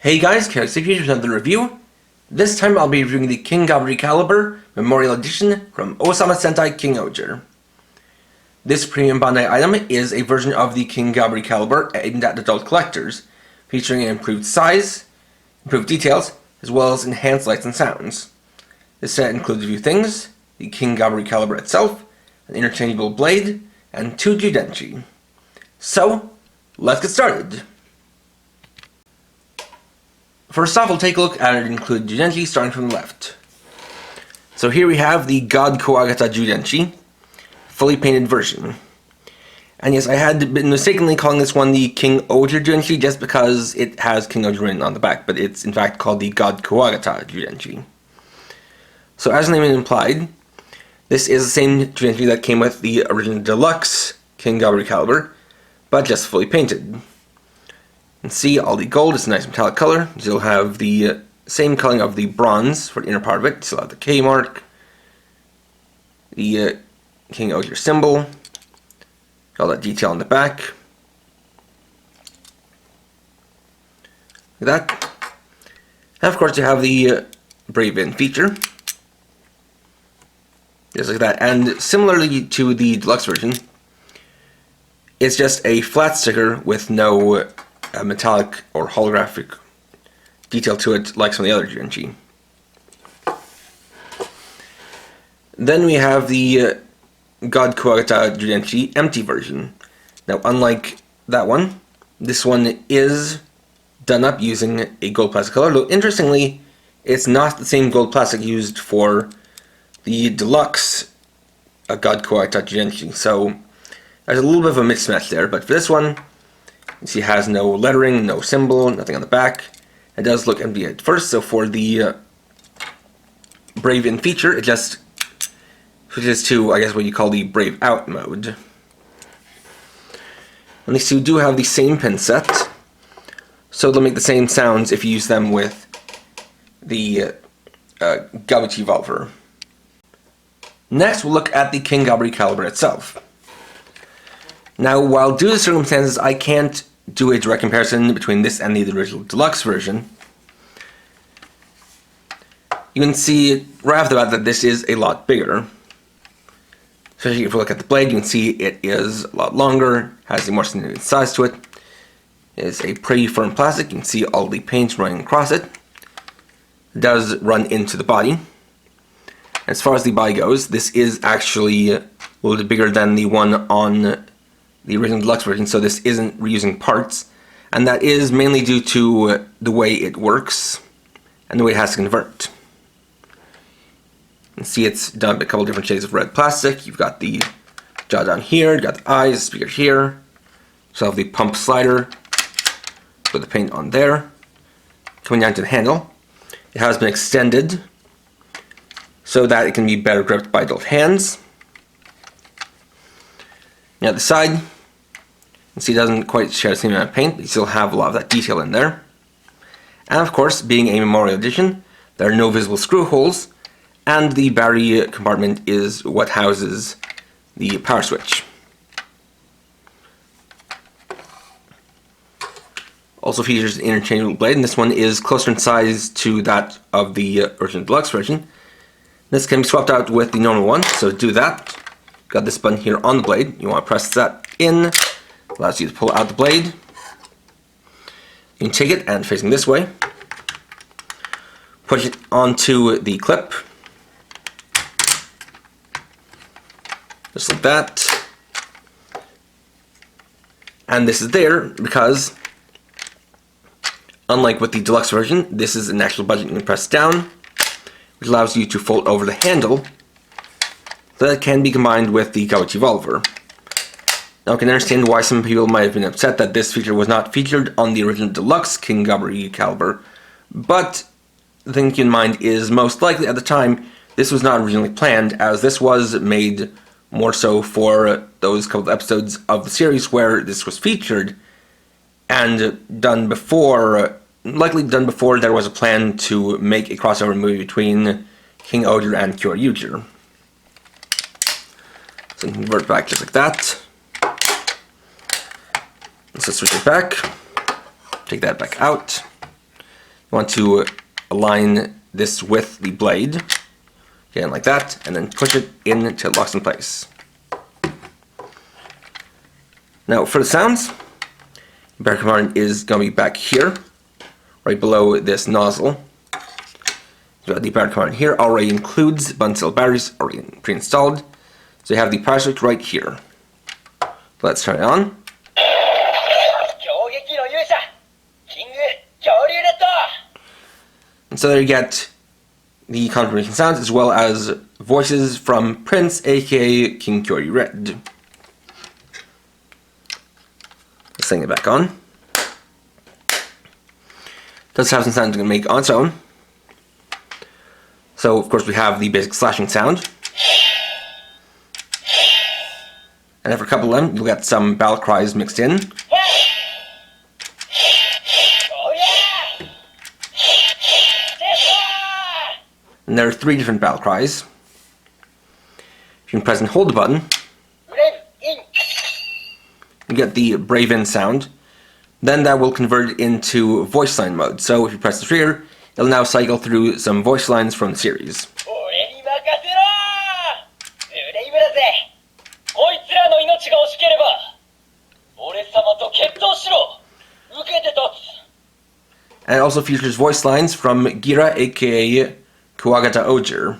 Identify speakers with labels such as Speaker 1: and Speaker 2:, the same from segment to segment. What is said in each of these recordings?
Speaker 1: Hey guys, Chaos here with another review. This time I'll be reviewing the King Gaburicalibur Memorial Edition from Ohsama Sentai King-Ohger. This premium Bandai item is a version of the King Gaburicalibur aimed at adult collectors, featuring an improved size, improved details, as well as enhanced lights and sounds. This set includes a few things: the King Gaburicalibur itself, an interchangeable blade, and 2 Judeni. So, let's get started. First off, we'll take a look at it included Judeni, starting from the left. So here we have the King-Ohger Judeni, fully painted version. And yes, I had been mistakenly calling this one the King-Ohger Judeni just because it has King-Ohger written on the back, but it's in fact called the King-Ohger Judeni. So as the name implied, this is the same Judeni that came with the original deluxe King Gaburicalibur, but just fully painted. You can see all the gold is a nice metallic color. You'll have the same coloring of the bronze for the inner part of it. You'll have the K mark, the King-Ohger symbol, all that detail on the back. Like that. And of course you have the Brave-In feature. Just like that. And similarly to the deluxe version, it's just a flat sticker with no metallic or holographic detail to it like some of the other Judeni. Then we have the King-Ohger Judeni empty version. Now, unlike that one, this one is done up using a gold plastic color, though interestingly, it's not the same gold plastic used for the deluxe King-Ohger Judeni, so there's a little bit of a mismatch there, but for this one, you see it has no lettering, no symbol, nothing on the back. It does look empty at first, so for the Brave-In feature, it just switches to, I guess, what you call the Brave Out mode. And these two do have the same pin set, so they'll make the same sounds if you use them with the Gaburicalibur. Next, we'll look at the King Gaburicalibur itself. Now, while due to circumstances, I can't do a direct comparison between this and the original deluxe version, you can see right off the bat that this is a lot bigger. Especially if you look at the blade, you can see it is a lot longer, has a more significant size to it. It is a pretty firm plastic. You can see all the paint running across it. It does run into the body. As far as the body goes, this is actually a little bit bigger than the one on the original deluxe version, so this isn't reusing parts, and that is mainly due to the way it works and the way it has to convert. You can see it's done a couple different shades of red plastic. You've got the jaw down here, you've got the eyes, speaker here, so have the pump slider with the paint on there. Coming down to the handle, it has been extended so that it can be better gripped by adult hands. Now the side, you can see it doesn't quite share the same amount of paint, but you still have a lot of that detail in there. And of course, being a memorial edition, there are no visible screw holes, and the battery compartment is what houses the power switch. Also features an interchangeable blade, and this one is closer in size to that of the original deluxe version. This can be swapped out with the normal one, so to do that, got this button here on the blade. You want to press that in, allows you to pull out the blade. You can take it and facing this way, push it onto the clip, just like that. And this is there because, unlike with the deluxe version, this is an actual button you can press down, which allows you to fold over the handle, so that can be combined with the Gaburicalibur. Now I can understand why some people might have been upset that this feature was not featured on the original deluxe King Gaburicalibur, but the thing to keep in mind is most likely at the time this was not originally planned, as this was made more so for those couple of episodes of the series where this was featured, and done before, likely done before there was a plan to make a crossover movie between King-Ohger and King-Ohger. So convert back just like that. Let's switch it back. Take that back out. want to align this with the blade, again like that, and then push it in until it locks in place. Now for the sounds, the battery compartment is going to be back here, right below this nozzle. So the battery compartment here already includes bundle batteries already pre-installed, so you have the power switch right here. Let's turn it on. And so there you get the confirmation sounds as well as voices from Prince, aka King-Ohger Red. Let's sing it back on. Does have some sounds to make on its own. So of course we have the basic slashing sound. And after a couple of them, you'll get some battle cries mixed in. And there are 3 different battle cries. If you can press and hold the button, you get the Brave In sound. Then that will convert it into voice line mode. So if you press the trigger, it'll now cycle through some voice lines from the series. And it also features voice lines from Gira, aka Ohsama.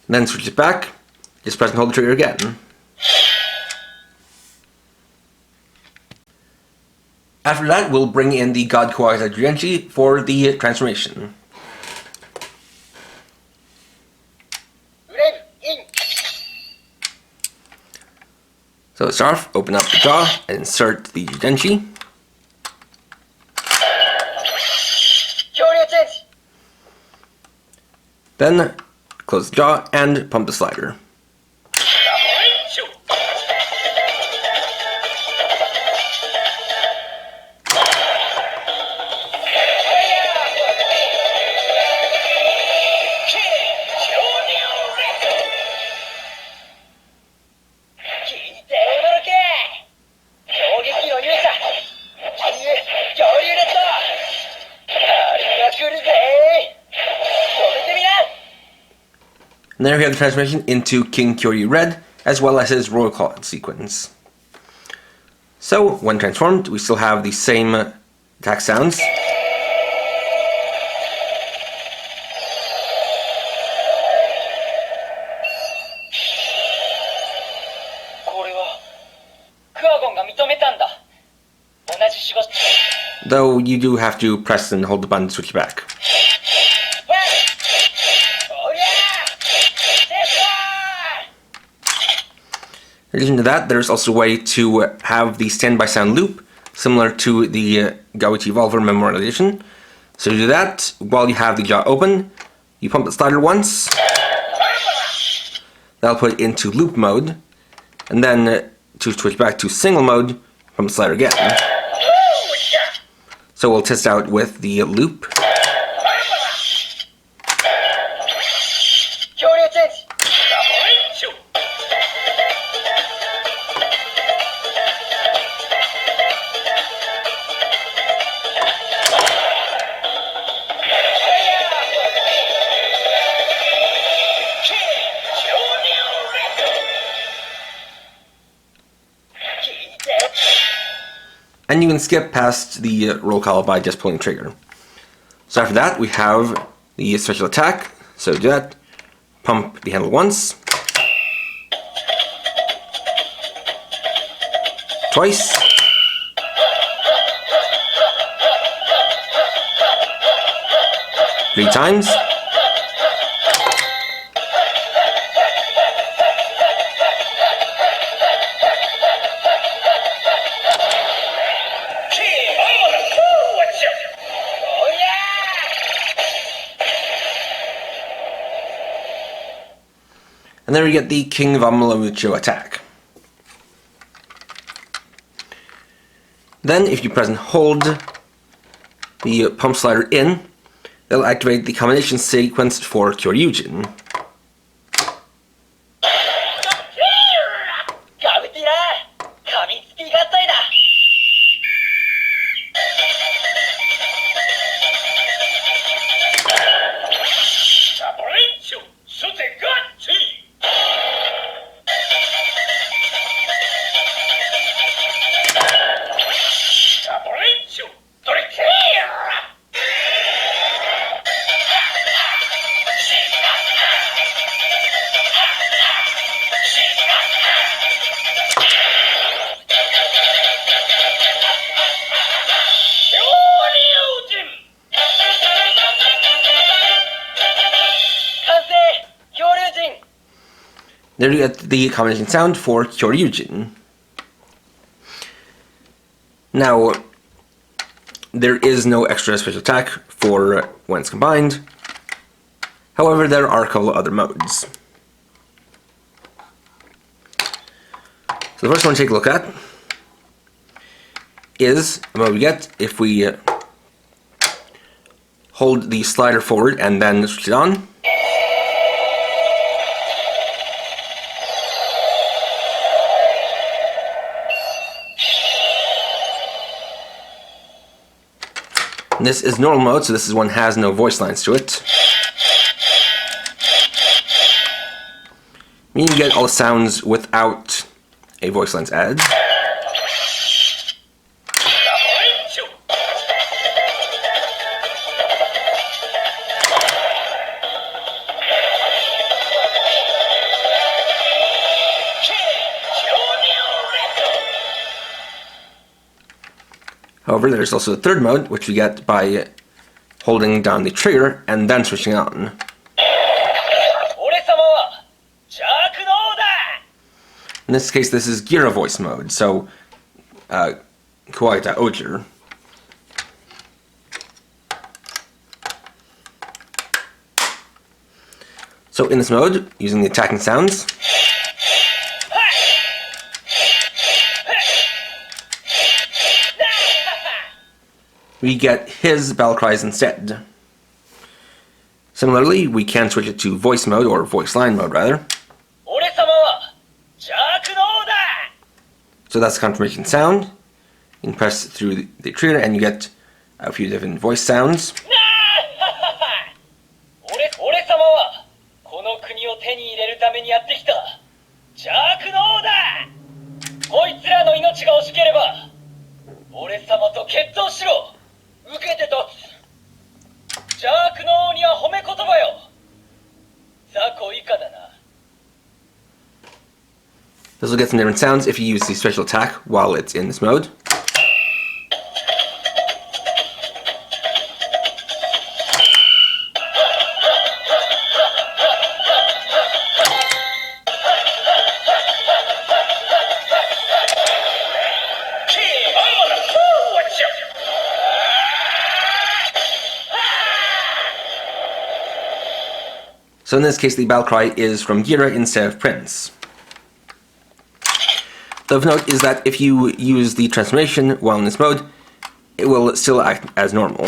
Speaker 1: Then switch it back, just press and hold the trigger again. After that, we'll bring in the God Kawaii Judeni for the transformation. So let's start off, open up the jaw and insert the Judeni. Then close the jaw and pump the slider. And there we have the transformation into King-Ohger Red, as well as his royal call sequence. So, when transformed, we still have the same attack sounds. Though you do have to press and hold the button to switch back. In addition to that, there's also a way to have the standby sound loop, similar to the Gaburicalibur Memorial Edition. So to do that, while you have the jaw open, you pump the slider once. That'll put it into loop mode. And then to switch back to single mode, pump the slider again. So we'll test out with the loop. And you can skip past the roll call by just pulling the trigger. So after that, we have the special attack. So do that. Pump the handle once. Twice. 3 times. And there we get the King VAMOLA MUCHO attack. Then, if you press and hold the pump slider in, They'll activate the combination sequence for Kyoryujin. There you get the combination sound for Kyoryujin. Now, there is no extra special attack for when it's combined. However, there are a couple of other modes. So the first one to take a look at is a mode we get if we hold the slider forward and then switch it on. And this is normal mode, so this is one has no voice lines to it. Meaning you get all the sounds without a voice lines added. However, there's also a third mode, which we get by holding down the trigger and then switching on. In this case, this is Gira voice mode, so King-Ohger. So in this mode, using the attacking sounds, we get his battle cries instead. Similarly, we can switch it to voice mode, or voice line mode rather. So that's the confirmation sound. You can press through the trigger and you get a few different voice sounds. This will get some different sounds if you use the special attack while it's in this mode. So in this case, the battle cry is from Gira instead of Prince. The note is that if you use the transformation while in this mode, it will still act as normal.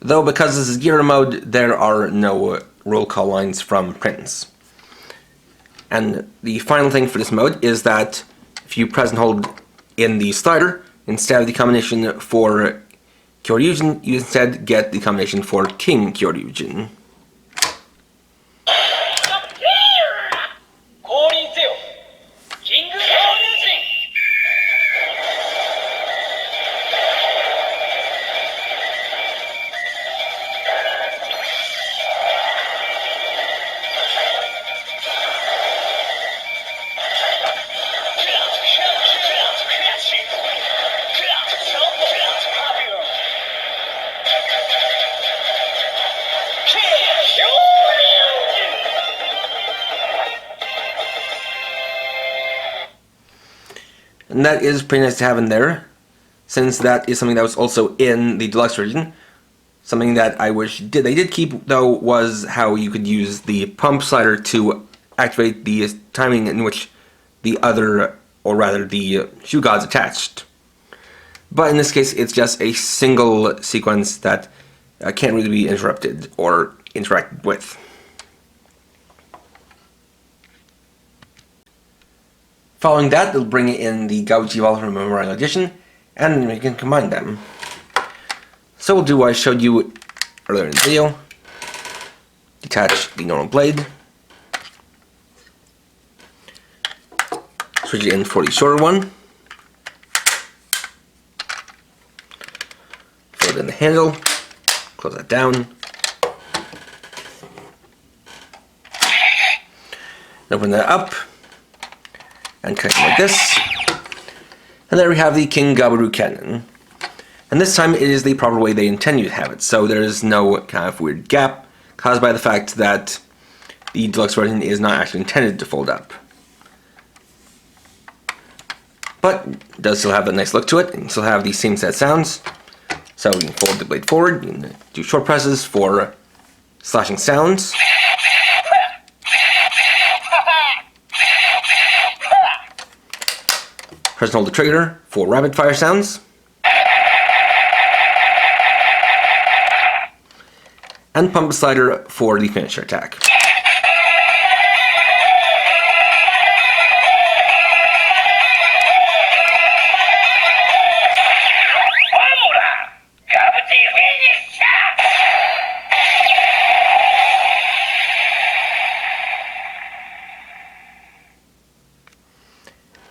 Speaker 1: Though because this is Gira mode, there are no roll call lines from Prince. And the final thing for this mode is that if you press and hold in the slider, instead of the combination for Kyoryujin, you instead get the combination for King-Ohger. And that is pretty nice to have in there. since that is something that was also in the deluxe version. Something that I wish they did keep, though, was how you could use the pump slider to activate the timing in which the other, or rather the shoe gods, attached. But in this case, it's just a single sequence that can't really be interrupted or interacted with. Following that, they'll bring in the Gaburicalibur Memorial Edition, and we can combine them. So we'll do what I showed you earlier in the video. Detach the normal blade. Switch it in for the shorter one. Fold in the handle. Close that down. Open that up. And connect it like this. And there we have the King-Ohger cannon. And this time it is the proper way they intend you to have it, so there is no kind of weird gap caused by the fact that the deluxe version is not actually intended to fold up. But it does still have a nice look to it, and you still have the same set of sounds. So you can fold the blade forward, you can do short presses for slashing sounds. Press and hold the trigger for rapid fire sounds. And pump slider for the finisher attack.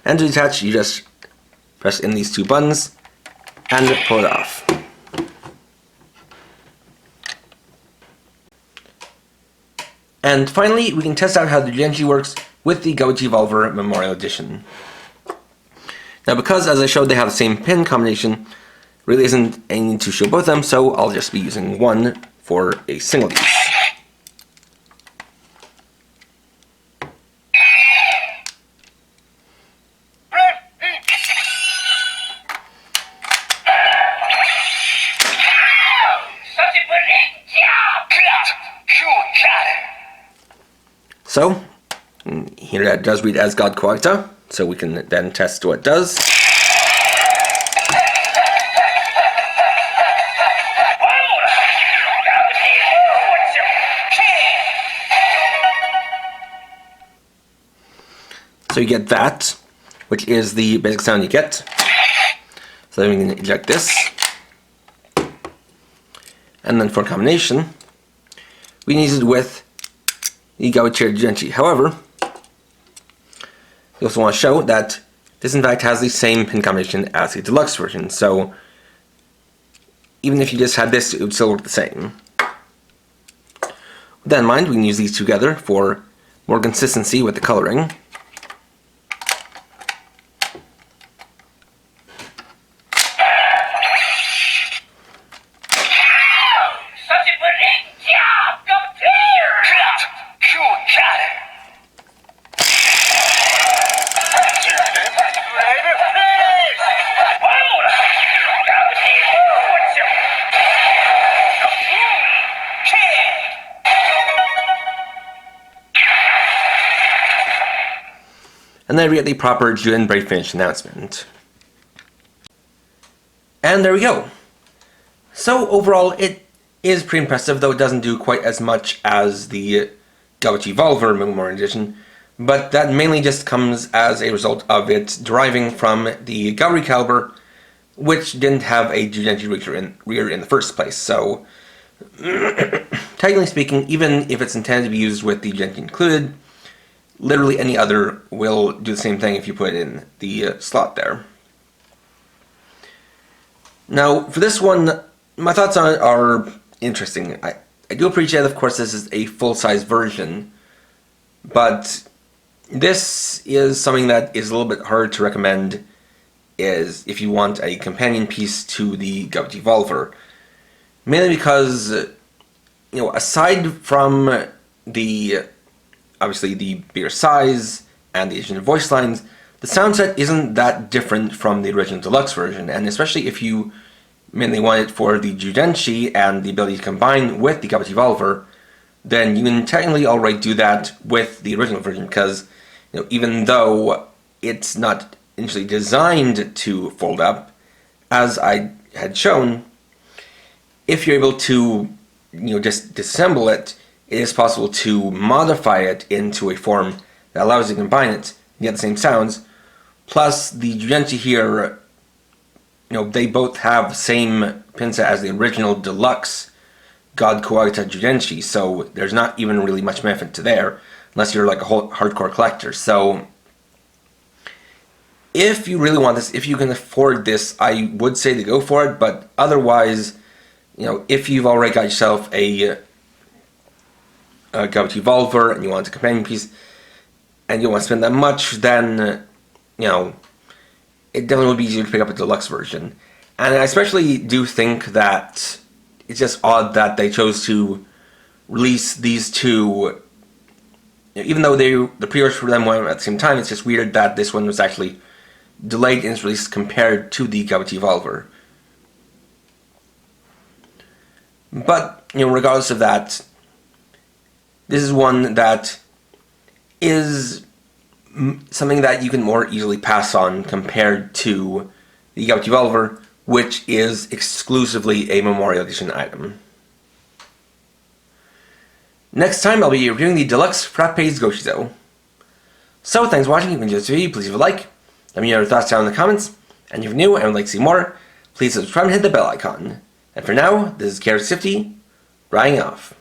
Speaker 1: And to detach, you just press in these two buttons and pull it off. And finally, we can test out how the Judeni works with the Gaburicalibur Memorial Edition. Now, because as I showed they have the same pin combination, really isn't any need to show both of them, so I'll just be using one for a single use. So, here it does read as God Quagta, so we can then test what it does. So you get that, which is the basic sound you get. So then we can eject this. And then for combination, we can use it with the Gaburicalibur Judeni. However, you also want to show that this in fact has the same pin combination as the deluxe version, so even if you just had this, it would still work the same. With that in mind, we can use these together for more consistency with the coloring. And then we get the proper Judeni Brave Finish announcement. And there we go. So overall, it is pretty impressive, though it doesn't do quite as much as the Gaburicalibur Memorial Edition, but that mainly just comes as a result of it deriving from the Gaburicalibur, which didn't have a Judeni rear in the first place. So, technically speaking, even if it's intended to be used with the Judeni included, literally any other will do the same thing if you put it in the slot there. Now, for this one, my thoughts on it are interesting. I do appreciate, of course, this is a full-size version, but this is something that is a little bit hard to recommend is if you want a companion piece to the Gaburicalibur. Mainly because, aside from the obviously the bigger size and the addition of voice lines, the sound set isn't that different from the original deluxe version, and especially if you mainly want it for the Judeni and the ability to combine with the Gaburicalibur, then you can technically already do that with the original version, because even though it's not initially designed to fold up, as I had shown, if you're able to just disassemble it, it is possible to modify it into a form that allows you to combine it and get the same sounds. Plus, the Judeni here, they both have the same pin set as the original deluxe God Koagata Judeni, so there's not even really much benefit to there, unless you're like a whole hardcore collector. So, if you really want this, if you can afford this, I would say to go for it, but otherwise, if you've already got yourself a Gaburicalibur and you want a companion piece, and you don't want to spend that much, then, it definitely would be easier to pick up a deluxe version. And I especially do think that it's just odd that they chose to release these two, even though the pre-orders for them went at the same time. It's just weird that this one was actually delayed in its release compared to the Gaburicalibur. But, regardless of that, this is one that is something that you can more easily pass on compared to the Gaburicalibur, which is exclusively a Memorial Edition item. Next time I'll be reviewing the Deluxe Frappes Goshizo. So thanks for watching. If you enjoyed this video, please leave a like. Let me know your thoughts down in the comments. And if you're new and would like to see more, please subscribe and hit the bell icon. And for now, this is Carrot50, riding off.